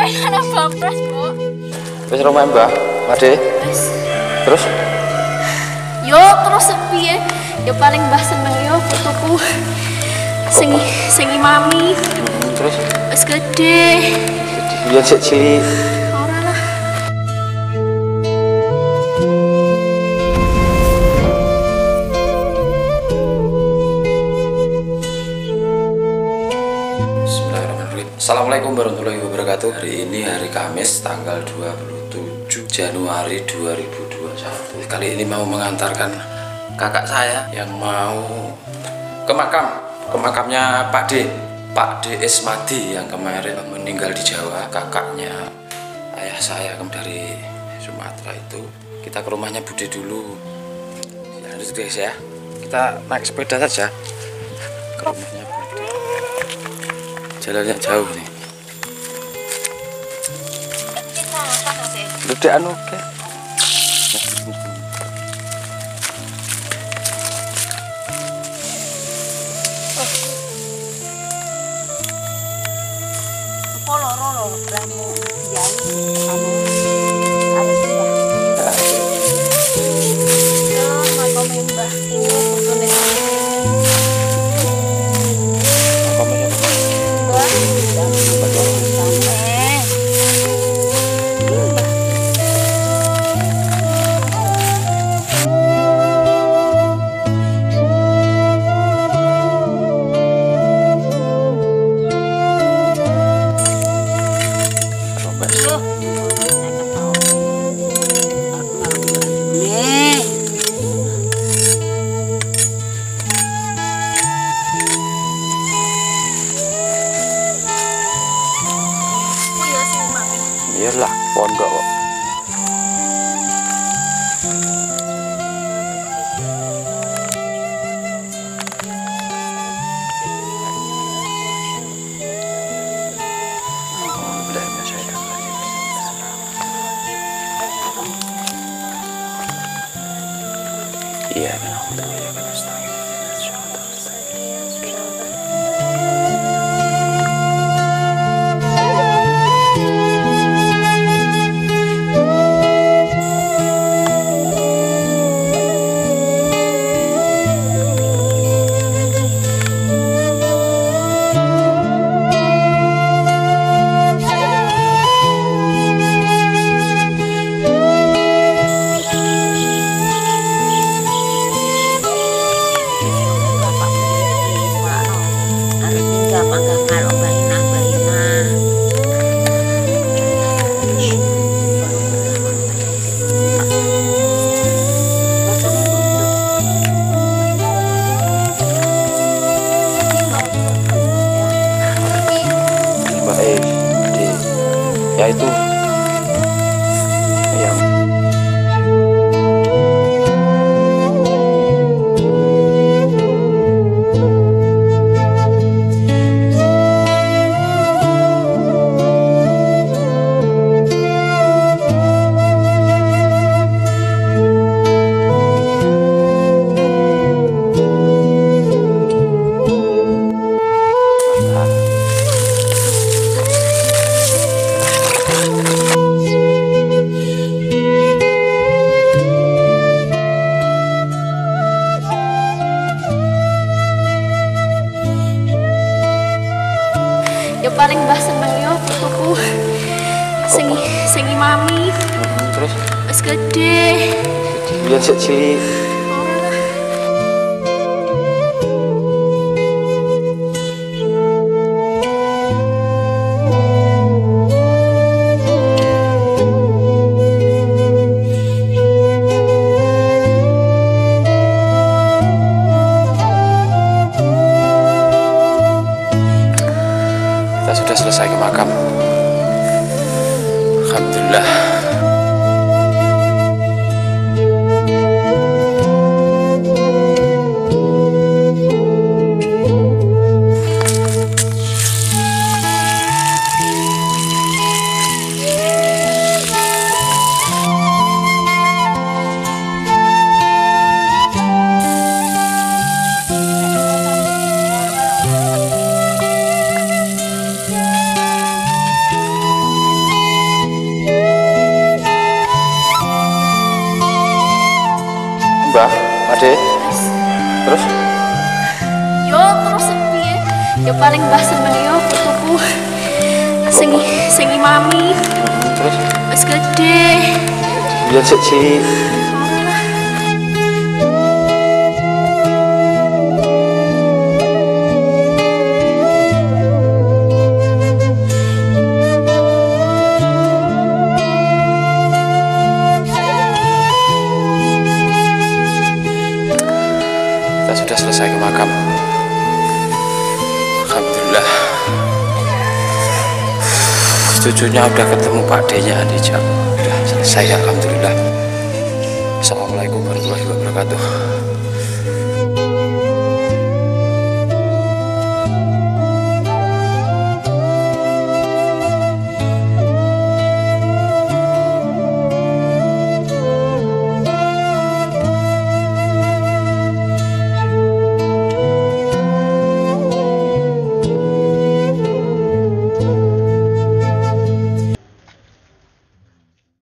Ana bampras, Bu. Wis rumah Mbah, Made. Wis. Terus? Yo terus piye? Yo paling Mbah seneng yo putuku. Sing imami. Terus? Wis gede. Biar sik cilik. Ora lah. Bismillahirrahmanirrahim. Assalamualaikum warahmatullahi wabarakatuh. Hari ini hari Kamis tanggal 27 Januari 2021. Kali ini mau mengantarkan kakak saya yang mau ke makamnya Pak D Esmadi yang kemarin meninggal di Jawa. Kakaknya ayah saya dari Sumatera itu. Kita ke rumahnya Bude dulu. Ya lanjut guys ya. Kita naik sepeda saja ke rumahnya Bude. Jalannya jauh nih. Udah anu ke. Loro ramu biayi anu ayo Mbah. Yo makome Mbah ini putune. Makamnya Mbah iyalah pondok kok. Iya kan. Ya itu yang yo paling Mbah seneng yo putuku. Sing imami. terus Wis gede. biar sik cilik. Ora lah. Kita sudah selesai ke makam. Alhamdulillah. Ya paling mbah seneng yo putuku sing mami Terus wis gede. lihat sih. Kita sudah selesai ke makam. Alhamdulillah. Cucunya udah ketemu Pak D-nya Adija. Udah selesai, alhamdulillah. Assalamualaikum warahmatullahi wabarakatuh.